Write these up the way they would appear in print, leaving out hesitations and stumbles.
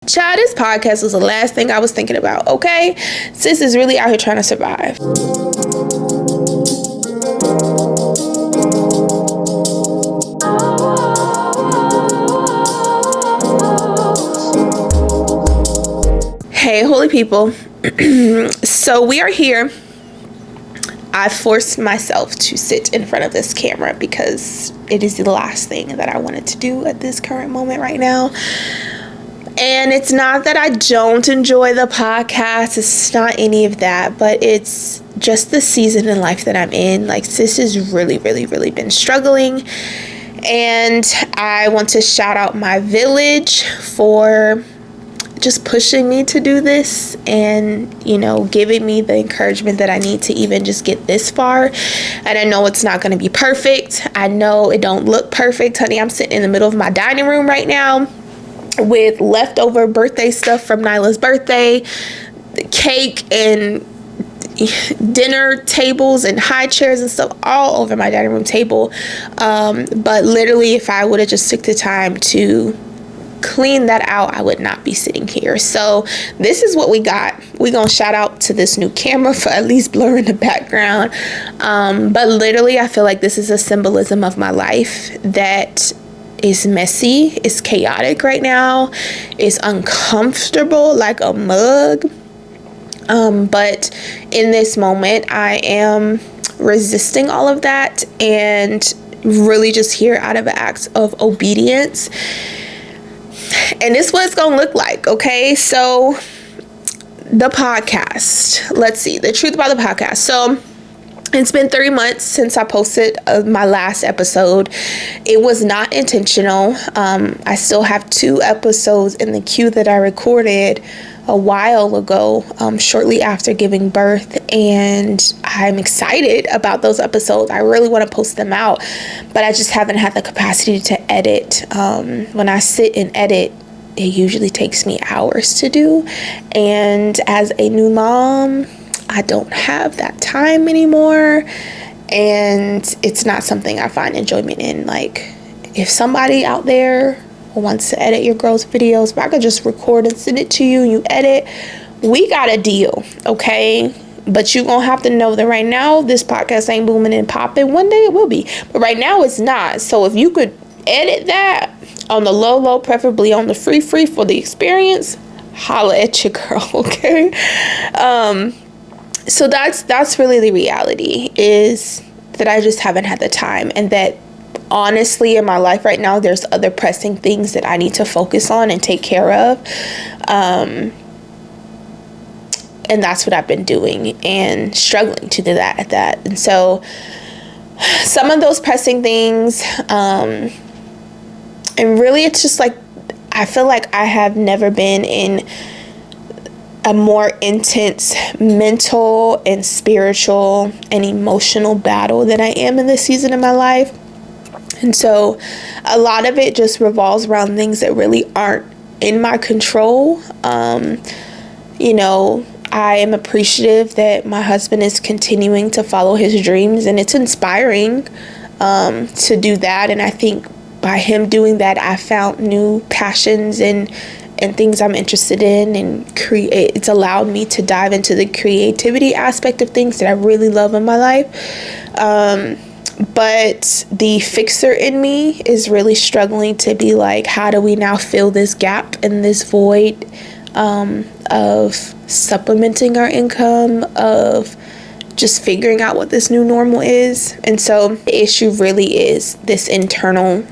Child, this podcast was the last thing I was thinking about, okay? Sis is really out here trying to survive. Hey, holy people. So we are here. I forced myself to sit in front of this camera because it is the last thing that I wanted to do at this current moment right now. And it's not that I don't enjoy the podcast. It's not any of that, but it's just the season in life that I'm in. Like, sis has really been struggling. And I want to shout out my village for just pushing me to do this and, giving me the encouragement that I need to even just get this far. And I know it's not going to be perfect. I know it don't look perfect, honey. I'm sitting in the middle of my dining room right now with leftover birthday stuff from Nyla's birthday, cake and dinner tables and high chairs and stuff all over my dining room table. But literally, if I would have just took the time to clean that out, I would not be sitting here. So this is what we got. We're gonna shout out to this new camera for at least blurring the background. But literally, I feel like this is a symbolism of my life that is messy, it's chaotic right now, it's uncomfortable like a mug. But in this moment, I am resisting all of that and really just here out of acts of obedience. And this is what it's gonna look like, okay? So the podcast, let's see, the truth about the podcast. So it's been 3 months since I posted my last episode. It was not intentional. I still have 2 episodes in the queue that I recorded a while ago, shortly after giving birth, and I'm excited about those episodes. I really want to post them out, but I just haven't had the capacity to edit. When I sit and edit, it usually takes me hours to do, and as a new mom, I don't have that time anymore, and it's not something I find enjoyment in. Like, if somebody out there wants to edit your girl's videos, if I could just record and send it to you and you edit, we got a deal, okay? But you gonna have to know that right now this podcast ain't booming and popping. One day it will be, but right now it's not. So if you could edit that on the low, preferably on the free for the experience, holla at your girl, okay? So that's really the reality, is that I just haven't had the time, and that honestly in my life right now there's other pressing things that I need to focus on and take care of. And that's what I've been doing and struggling to do that. And so some of those pressing things, and really it's just like, I feel like I have never been in a more intense mental and spiritual and emotional battle than I am in this season of my life. And so a lot of it just revolves around things that really aren't in my control. I am appreciative that my husband is continuing to follow his dreams, and it's inspiring to do that. And I think by him doing that, I found new passions and things I'm interested in, and it's allowed me to dive into the creativity aspect of things that I really love in my life. But the fixer in me is really struggling to be like, how do we now fill this gap and this void of supplementing our income, of just figuring out what this new normal is. And so the issue really is this internal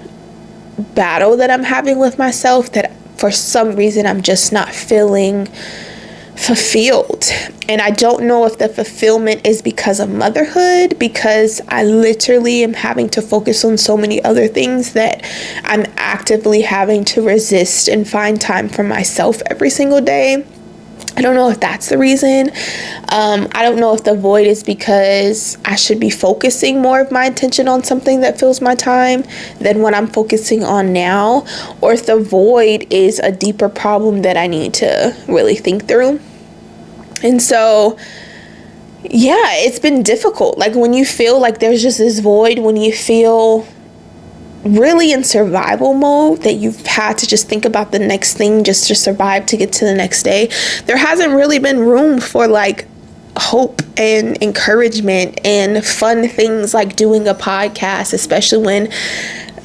battle that I'm having with myself, that for some reason I'm just not feeling fulfilled. And I don't know if the fulfillment is because of motherhood, because I literally am having to focus on so many other things that I'm actively having to resist and find time for myself every single day. I don't know if that's the reason. I don't know if the void is because I should be focusing more of my attention on something that fills my time than what I'm focusing on now, or if the void is a deeper problem that I need to really think through. And so, yeah, it's been difficult. Like, when you feel like there's just this void, when you feel really in survival mode, that you've had to just think about the next thing just to survive to get to the next day, there hasn't really been room for like hope and encouragement and fun things like doing a podcast, especially when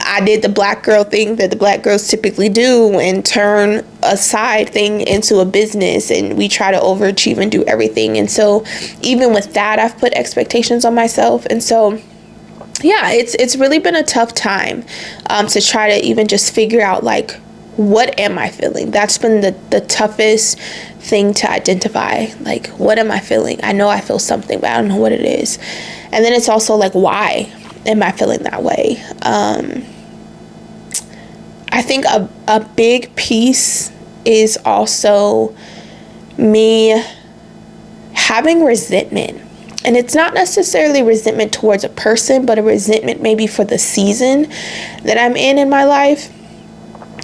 I did the black girl thing that the black girls typically do and turn a side thing into a business, and we try to overachieve and do everything. And so even with that, I've put expectations on myself. And so yeah, it's really been a tough time to try to even just figure out like, what am I feeling? That's been the toughest thing to identify. Like, what am I feeling? I know I feel something, but I don't know what it is. And then it's also like, why am I feeling that way? I think a big piece is also me having resentment. And it's not necessarily resentment towards a person, but a resentment maybe for the season that I'm in my life.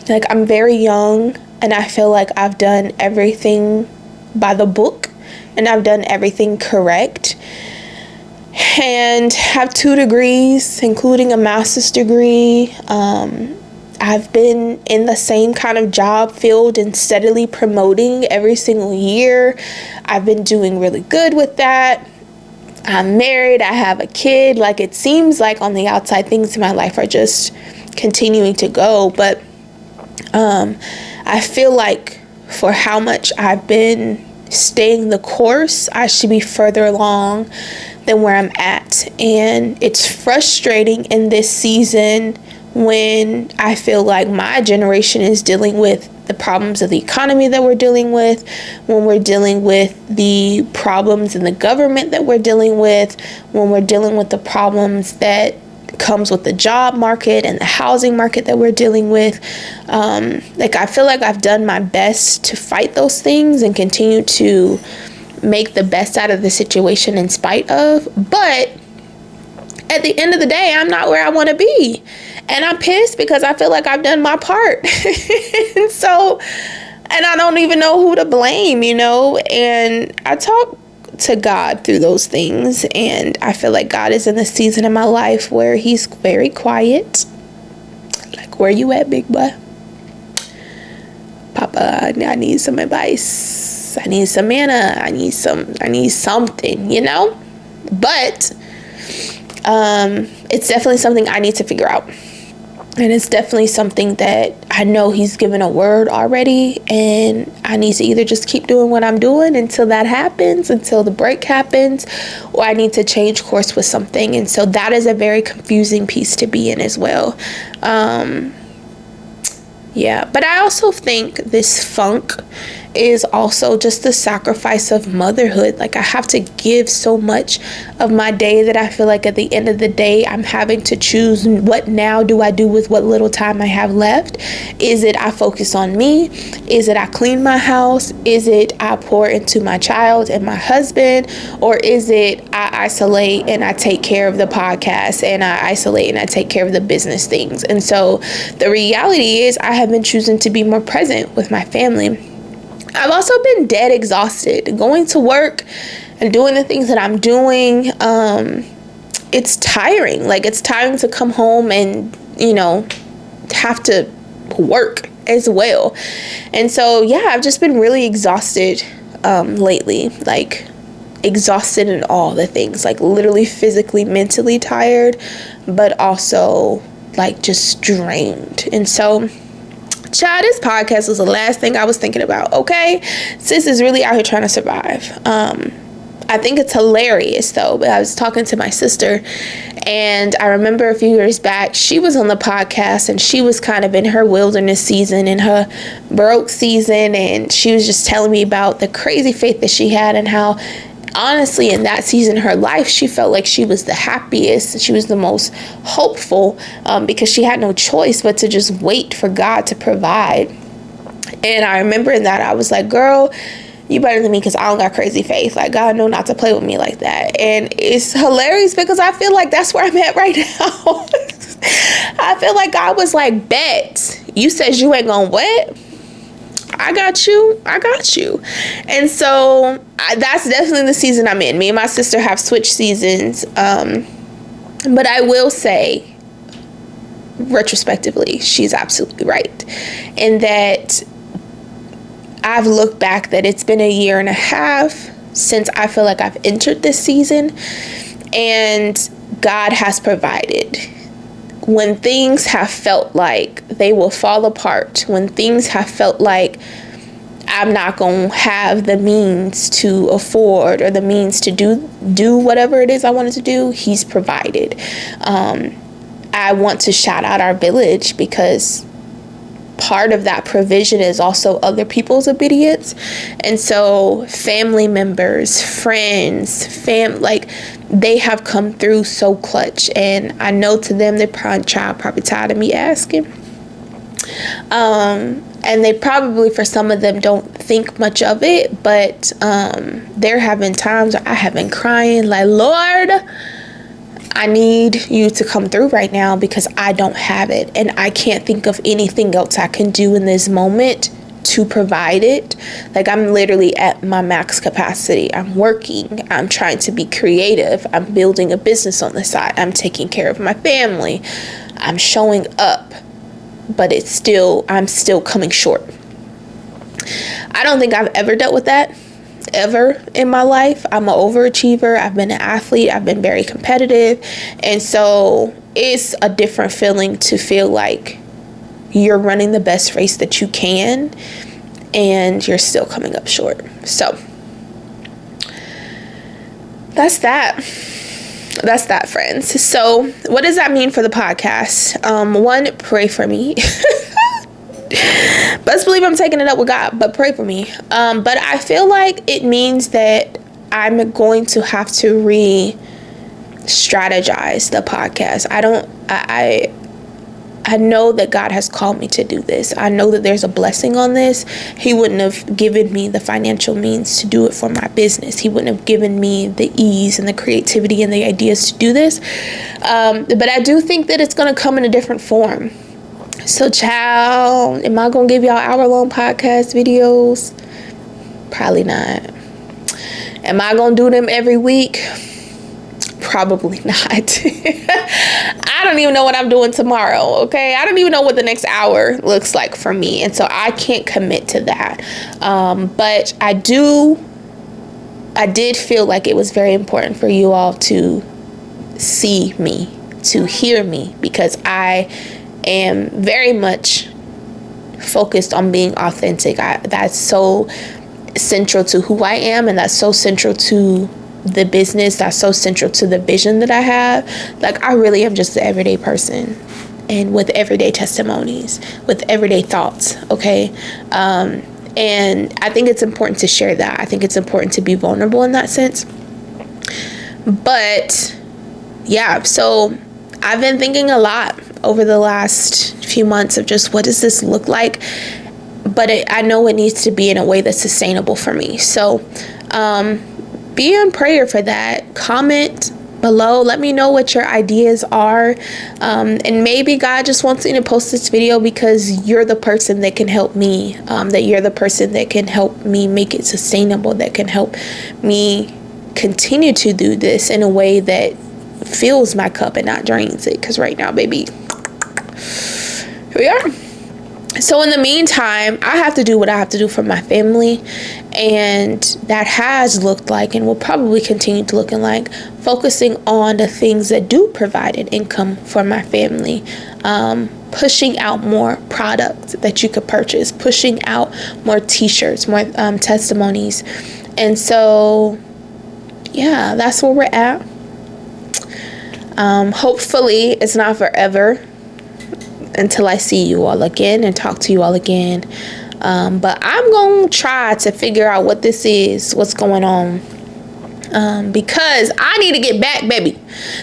Like, I'm very young, and I feel like I've done everything by the book, and I've done everything correct, and have 2 degrees, including a master's degree. I've been in the same kind of job field and steadily promoting every single year. I've been doing really good with that. I'm married, I have a kid. Like, it seems like on the outside things in my life are just continuing to go, but I feel like for how much I've been staying the course, I should be further along than where I'm at. And it's frustrating in this season when I feel like my generation is dealing with the problems of the economy that we're dealing with, when we're dealing with the problems in the government that we're dealing with, when we're dealing with the problems that comes with the job market and the housing market that we're dealing with. Like, I feel like I've done my best to fight those things and continue to make the best out of the situation in spite of, but at the end of the day, I'm not where I want to be. And I'm pissed because I feel like I've done my part. And so, and I don't even know who to blame, you know? And I talk to God through those things. And I feel like God is in the season of my life where he's very quiet. Like, where you at, big boy? Papa, I need some advice. I need some manna. I need something, you know? But it's definitely something I need to figure out. And it's definitely something that I know he's given a word already, and I need to either just keep doing what I'm doing until that happens, until the break happens, or I need to change course with something. And so that is a very confusing piece to be in as well. Yeah, but I also think this funk is also just the sacrifice of motherhood. Like, I have to give so much of my day that I feel like at the end of the day, I'm having to choose what now do I do with what little time I have left. Is it I focus on me? Is it I clean my house? Is it I pour into my child and my husband? Or is it I isolate and I take care of the podcast, and I isolate and I take care of the business things? And so the reality is I have been choosing to be more present with my family. I've also been dead exhausted going to work and doing the things that I'm doing. It's tiring. Like, it's tiring to come home and, you know, have to work as well. And so, yeah, I've just been really exhausted lately. Like, exhausted in all the things. Like, literally physically, mentally tired, but also, like, just drained. And so, child, this podcast was the last thing I was thinking about, okay? Sis is really out here trying to survive. I think it's hilarious, though. But I was talking to my sister, and I remember a few years back, she was on the podcast, and she was kind of in her wilderness season, in her broke season, and she was just telling me about the crazy faith that she had and how, honestly, in that season of her life, she felt like she was the happiest. She was the most hopeful because she had no choice but to just wait for God to provide. And I remember in that, I was like, girl, you better than me because I don't got crazy faith. Like, God know not to play with me like that. And it's hilarious because I feel like that's where I'm at right now. I feel like God was like, bet, you said you ain't gonna what? I got you. And so that's definitely the season I'm in. Me and my sister have switched seasons. But I will say, retrospectively, she's absolutely right. And that I've looked back that it's been a year and a half since I feel like I've entered this season, and God has provided. When things have felt like they will fall apart, when things have felt like I'm not going to have the means to afford or the means to do whatever it is I wanted to do, He's provided. I want to shout out our village, because part of that provision is also other people's obedience. And so family members, friends, they have come through so clutch. And I know to them, they're probably tired of me asking. And they probably, for some of them, don't think much of it. But there have been times where I have been crying like, Lord, I need you to come through right now, because I don't have it. And I can't think of anything else I can do in this moment to provide it. Like, I'm literally at my max capacity. I'm working. I'm trying to be creative. I'm building a business on the side. I'm taking care of my family. I'm showing up. But I'm still coming short. I don't think I've ever dealt with that ever in my life. I'm an overachiever. I've been an athlete. I've been very competitive. And so it's a different feeling to feel like you're running the best race that you can and you're still coming up short. So that's that, friends. So what does that mean for the podcast? One, pray for me. Best believe I'm taking it up with God, but pray for me. But I feel like it means that I'm going to have to re-strategize the podcast. I know that God has called me to do this. I know that there's a blessing on this. He wouldn't have given me the financial means to do it for my business. He wouldn't have given me the ease and the creativity and the ideas to do this. But I do think that it's going to come in a different form. So, child, am I going to give y'all hour-long podcast videos? Probably not. Am I going to do them every week? Probably not. I don't even know what I'm doing tomorrow, okay? I don't even know what the next hour looks like for me. And so I can't commit to that. But I did feel like it was very important for you all to see me, to hear me, because I am very much focused on being authentic. That's so central to who I am, and that's so central to the business. That's so central to the vision that I have. Like, I really am just an everyday person, and with everyday testimonies, with everyday thoughts, okay? And I think it's important to share that. I think it's important to be vulnerable in that sense. But yeah, so I've been thinking a lot over the last few months of just, what does this look like? But I know it needs to be in a way that's sustainable for me. So be in prayer for that. Comment below. Let me know what your ideas are. And maybe God just wants me to post this video because you're the person that can help me. That you're the person that can help me make it sustainable. That can help me continue to do this in a way that fills my cup and not drains it. Because right now, baby, here we are. So in the meantime, I have to do what I have to do for my family. And that has looked like, and will probably continue to look like, focusing on the things that do provide an income for my family. Pushing out more products that you could purchase. Pushing out more t-shirts, more testimonies. And so, yeah, that's where we're at. Hopefully it's not forever until I see you all again and talk to you all again. But I'm going to try to figure out what this is, what's going on. Because I need to get back, baby,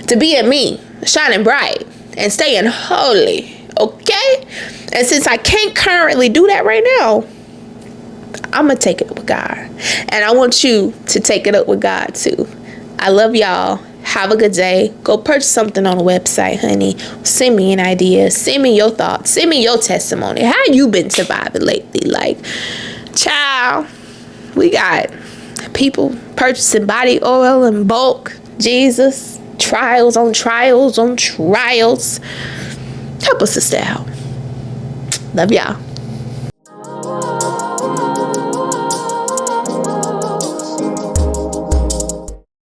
to being me, shining bright and staying holy. Okay? And since I can't currently do that right now, I'm going to take it up with God. And I want you to take it up with God too. I love y'all. Have a good day. Go purchase something on the website, honey. Send me an idea. Send me your thoughts. Send me your testimony. How you been surviving lately? Like, child, we got people purchasing body oil in bulk. Jesus. Trials on trials on trials. help a sister out. Love y'all.